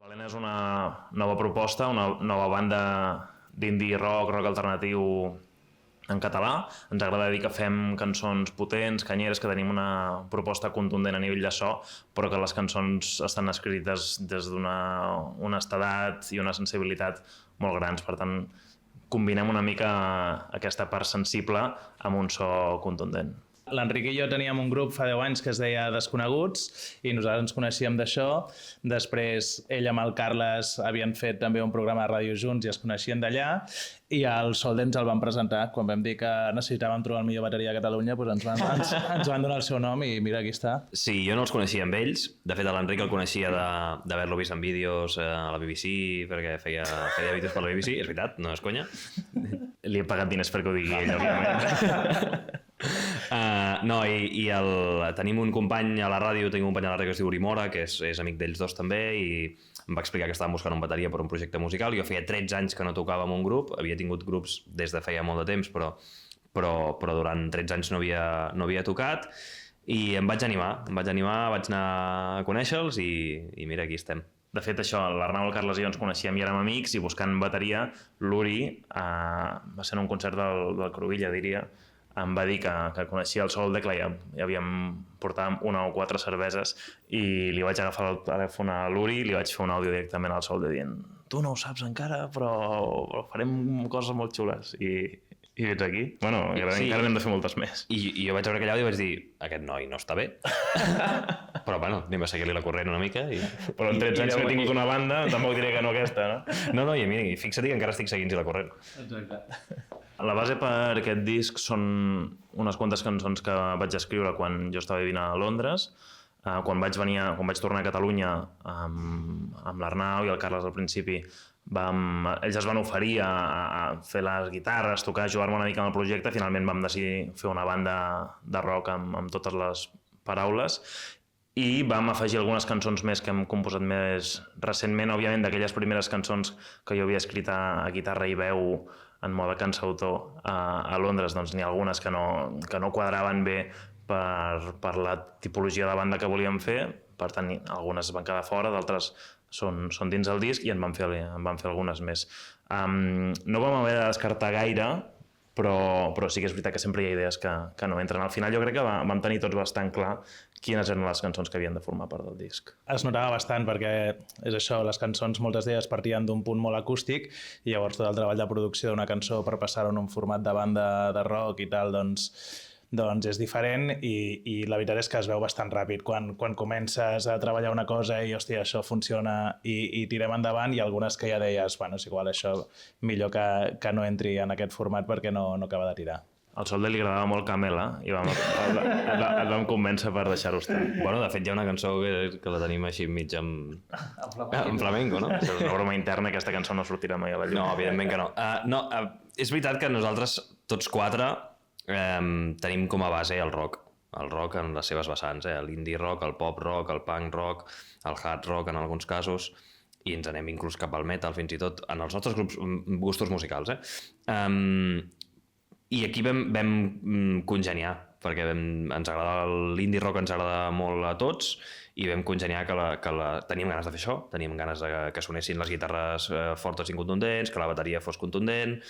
L'Helena és una nova proposta, una nova banda d'indie rock, rock alternatiu en català. Ens agrada dir que fem cançons potents, canyeres, que tenim una proposta contundent a nivell de so, però que les cançons estan escrites des d'una honestedat i una sensibilitat molt grans. Per tant, combinem una mica aquesta part sensible amb un so contundent. L'Enric i jo teníem un grup fa 10 anys que es deia Desconeguts i nosaltres ens coneixíem d'això. Després ell amb el Carles havien fet també un programa de ràdio junts i es coneixien d'allà, i al Solde ens el van presentar. Quan vam dir que necessitàvem trobar el millor bateria a Catalunya, doncs ens van donar el seu nom i mira, aquí està. Sí, jo no els coneixia amb ells. De fet, l'Enric el coneixia d'haver-lo vist en vídeos a la BBC, perquè feia vídeos per la BBC, és veritat, no és conya. Li he pagat diners perquè ho digui ell, òbviament. Tenim un company a la ràdio, tenim un company a la ràdio que es diu Uri Mora, que és amic d'ells dos també, i em va explicar que estaven buscant un bateria per un projecte musical. Jo feia 13 anys que no tocava en un grup, havia tingut grups des de feia molt de temps, però durant 13 anys no havia tocat, i em vaig animar, vaig anar a conèixer-los i mira, aquí estem. De fet, això, l'Arnau, el Carles i jo ens coneixíem i érem amics, i buscant bateria, l'Uri va ser en un concert del Cruïlla, diria, em va dir que coneixia el Solde, que portàvem 1 o 4 cerveses, i li vaig agafar el telèfon a l'Uri i li vaig fer un àudio directament al Solde dient: tu no ho saps encara, però farem coses molt xules. I ets aquí. Bueno, encara n'hem de fer moltes més. I jo vaig veure aquell àudio i vaig dir: aquest noi no està bé. Però bueno, anem a seguir-li la corrent una mica. Però en 13 anys que he tingut una banda, tampoc diré que no aquesta, no? No, i mira, fixa't que encara estic seguint-hi la corrent. Exacte. La base per aquest disc són unes quantes cançons que vaig escriure quan jo estava vivint a Londres. Quan vaig tornar a Catalunya amb l'Arnau i el Carles al principi, ells es van oferir a fer les guitarres, tocar, jugar-me una mica amb el projecte. Finalment vam decidir fer una banda de rock amb totes les paraules, i vam afegir algunes cançons més que hem composat més recentment. Òbviament, d'aquelles primeres cançons que jo havia escrit a guitarra i veu en mode cancautor a Londres, doncs n'hi ha algunes que no quadraven bé per la tipologia de banda que volíem fer. Per tant, algunes van quedar fora, d'altres són dins el disc, i en vam fer algunes més. No vam haver de descartar gaire, però sí que és veritat que sempre hi ha idees que no entren. Al final jo crec que vam tenir tots bastant clar quines eren les cançons que havien de formar part del disc. Es notava bastant perquè és això, les cançons moltes d'elles partien d'un punt molt acústic, i llavors tot el treball de producció d'una cançó per passar-ho en un format de banda de rock i tal, doncs és diferent, i la veritat és que es veu bastant ràpid. Quan comences a treballar una cosa i, hòstia, això funciona i tirem endavant, i algunes que ja deies, bueno, és igual, això millor que no entri en aquest format perquè no acaba de tirar. Al Solde li agradava molt Camela i el vam convèncer per deixar-ho estar. Bueno, de fet hi ha una cançó que la tenim així mig en flamenco, no? És una broma interna, aquesta cançó no sortirà mai a la llum. No, evidentment que no. És veritat que nosaltres, tots quatre, tenim com a base el rock en les seves vessants, l'indie rock, el pop rock, el punk rock, el hard rock en alguns casos, i ens anem inclús cap al metal, fins i tot en els nostres gustos musicals. I aquí vam congeniar, perquè ens agrada l'indie rock, ens agrada molt a tots, i vam congeniar que teníem ganes de fer això, teníem ganes que sonessin les guitarres fortes i contundents, que la bateria fos contundent,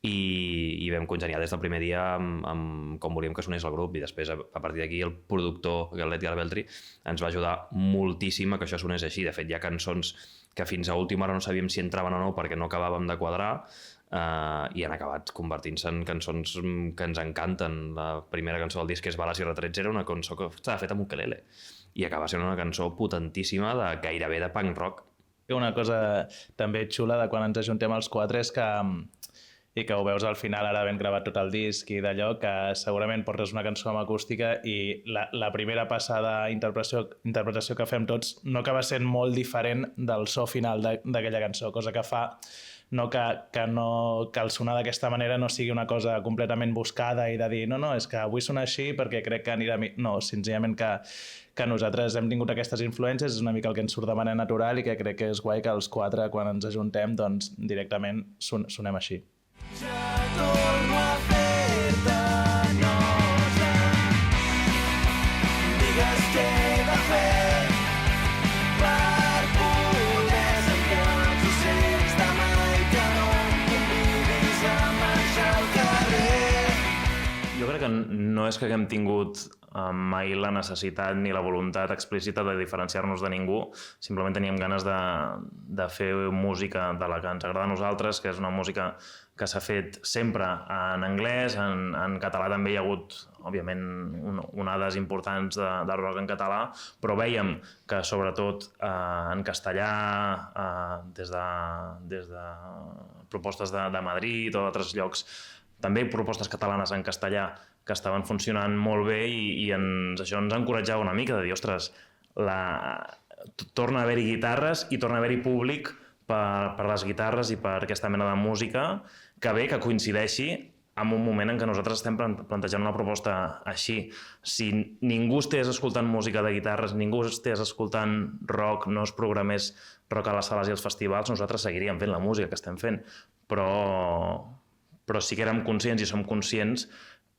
i vam congeniar des del primer dia amb com volíem que sonés el grup. I després, a partir d'aquí, el productor, l'Edgar Beltri, ens va ajudar moltíssim a que això sonés així. De fet, hi ha cançons que fins a última hora no sabíem si entraven o no perquè no acabàvem de quadrar, i han acabat convertint-se en cançons que ens encanten. La primera cançó del disc, que és Bales i retrets, era una cançó que estava feta amb ukelele, i acaba sent una cançó potentíssima, gairebé de punk rock. Una cosa també xula de quan ens ajuntem els quatre és que ho veus al final, ara ben gravat tot el disc i d'allò, que segurament portes una cançó amb acústica i la primera passada interpretació que fem tots no acaba sent molt diferent del so final d'aquella cançó, cosa que fa que el sonar d'aquesta manera no sigui una cosa completament buscada i de dir, no, és que vull sonar així perquè crec que anirà... No, senzillament que nosaltres hem tingut aquestes influències, és una mica el que ens surt de manera natural, i que crec que és guai que els quatre, quan ens ajuntem, doncs directament sonem així. Ja torno a fer-te nosa, digues què he de fer per poder no és que haguem tingut mai la necessitat ni la voluntat explícita de diferenciar-nos de ningú, simplement teníem ganes de fer música de la que ens agrada a nosaltres, que és una música que s'ha fet sempre en anglès, en català també hi ha hagut, òbviament, onades importants de rock en català, però vèiem que sobretot en castellà, des de propostes de Madrid o d'altres llocs, també propostes catalanes en castellà que estaven funcionant molt bé i això ens encoratjava una mica de dir, ostres, torna a haver-hi guitarres i torna a haver-hi públic per les guitarres i per aquesta mena de música que bé que coincideixi en un moment en què nosaltres estem plantejant una proposta així. Si ningú estés escoltant música de guitarres, ningú estés escoltant rock, no es programés rock a les sales i als festivals, nosaltres seguiríem fent la música que estem fent. Però sí que érem conscients i som conscients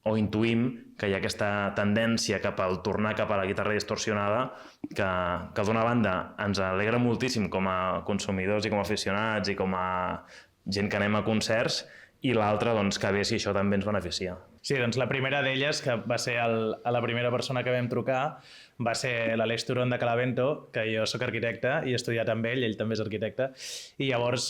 o intuïm que hi ha aquesta tendència cap al tornar cap a la guitarra distorsionada que d'una banda ens alegra moltíssim com a consumidors i com a aficionats i com a gent que anem a concerts i l'altra, doncs, que bé si això també ens beneficia. Sí, doncs la primera d'elles, que va ser a la primera persona que vam trucar, va ser l'Aleix Turon de Calavento, que jo sóc arquitecte i he estudiat amb ell també és arquitecte, i llavors,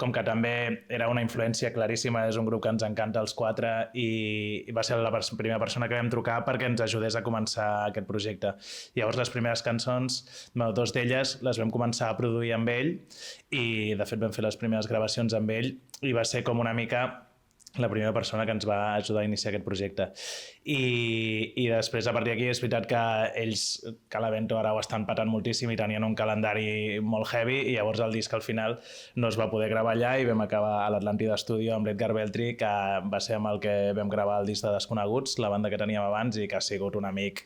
com que també era una influència claríssima, és un grup que ens encanta els quatre, i va ser la primera persona que vam trucar perquè ens ajudés a començar aquest projecte. Llavors, les primeres cançons, dos d'elles les vam començar a produir amb ell, i de fet vam fer les primeres gravacions amb ell, i va ser com una mica la primera persona que ens va ajudar a iniciar aquest projecte. I després, a partir d'aquí, és veritat que ells, Calavento, ara ho estan patant moltíssim i tenien un calendari molt heavy i llavors el disc al final no es va poder gravar allà i vam acabar a l'Atlàntida Studio amb l'Edgar Beltri, que va ser amb el que vam gravar el disc de Desconeguts, la banda que teníem abans i que ha sigut un amic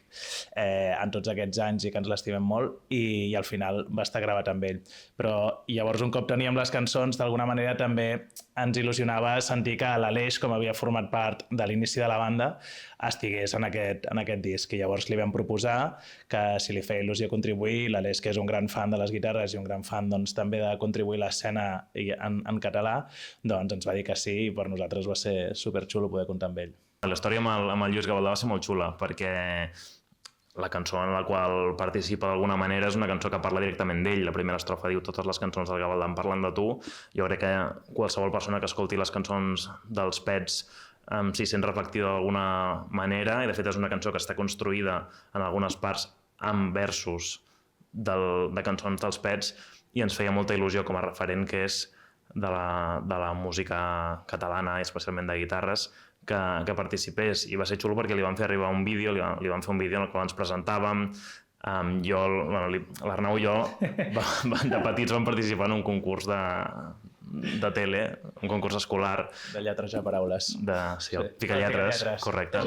en tots aquests anys i que ens l'estimem molt i al final va estar gravat amb ell. Però llavors, un cop teníem les cançons, d'alguna manera també ens il·lusionava sentir que l'Aleix, com havia format part de l'inici de la banda, estigués en aquest disc. I llavors li vam proposar que si li feia il·lusió contribuir, l'Aleix, que és un gran fan de les guitarres i un gran fan doncs, també de contribuir a l'escena en català, doncs ens va dir que sí i per nosaltres va ser superxulo poder comptar amb ell. La història amb el Lluís Gavaldà va ser molt xula perquè la cançó en la qual participa d'alguna manera és una cançó que parla directament d'ell. La primera estrofa diu totes les cançons del Gavaldà en parlen de tu. Jo crec que qualsevol persona que escolti les cançons dels Pets s'hi sent reflectida d'alguna manera i de fet és una cançó que està construïda en algunes parts amb versos de cançons dels Pets i ens feia molta il·lusió com a referent que és de la música catalana i especialment de guitarres que participés i va ser xulo perquè li van fer arribar un vídeo, li van fer un vídeo en el qual ens presentàvem. L'Arnau i jo de petits vam participar en un concurs de tele, un concurs escolar. De lletrejar paraules. Sí, el Picalletres, correcte.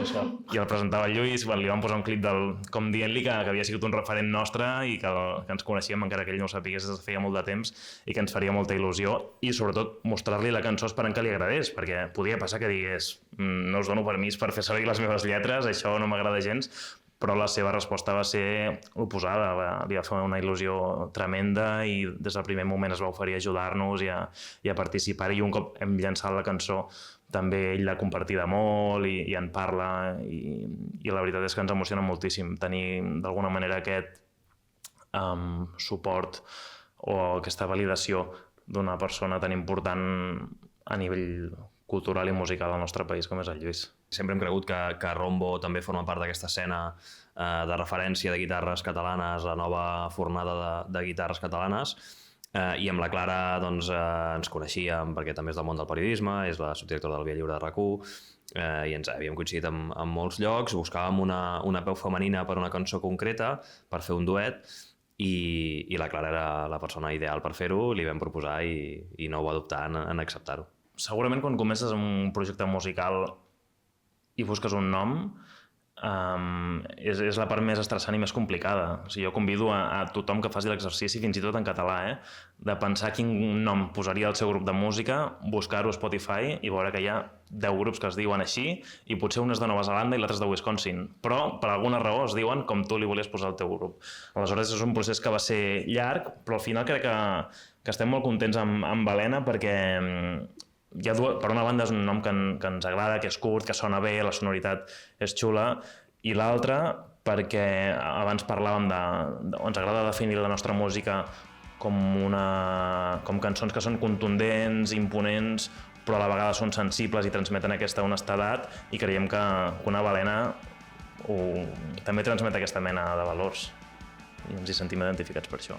I el presentava el Lluís, li vam posar un clip com dient-li que havia sigut un referent nostre i que ens coneixíem, encara que ell no ho sapigués des de feia molt de temps, i que ens faria molta il·lusió, i sobretot mostrar-li la cançó esperant que li agradés, perquè podia passar que digués no us dono permís per fer servir les meves lletres, això no m'agrada gens, però la seva resposta va ser oposada, li va fer una il·lusió tremenda i des del primer moment es va oferir a ajudar-nos i a participar i un cop hem llançat la cançó també ell l'ha compartida molt i en parla i la veritat és que ens emociona moltíssim tenir d'alguna manera aquest suport o aquesta validació d'una persona tan important a nivell cultural i musical al nostre país com és el Lluís. Sempre hem cregut que Rombo també forma part d'aquesta escena de referència de guitarres catalanes, la nova fornada de guitarres catalanes, i amb la Clara doncs, ens coneixíem perquè també és del món del periodisme, és la subdirectora del Via Lliure de RAC1, i ens havíem coincidit en molts llocs, buscàvem una veu femenina per una cançó concreta, per fer un duet, i la Clara era la persona ideal per fer-ho, li vam proposar i no ho va dubtar en acceptar-ho. Segurament quan comences un projecte musical i busques un nom, és la part més estressant i més complicada. O sigui, jo convido a tothom que faci l'exercici, fins i tot en català, de pensar quin nom posaria al seu grup de música, buscar-ho a Spotify i veure que hi ha 10 grups que es diuen així i potser un és de Nova Zelanda i l'altre és de Wisconsin, però per alguna raó es diuen com tu li volies posar al teu grup. Aleshores és un procés que va ser llarg, però al final crec que estem molt contents amb Helena perquè per una banda és un nom que ens agrada, que és curt, que sona bé, la sonoritat és xula, i l'altra perquè abans parlàvem ens agrada definir la nostra música com cançons que són contundents, imponents, però a la vegada són sensibles i transmeten aquesta honestedat, i creiem que una balena també transmet aquesta mena de valors i ens hi sentim identificats per això.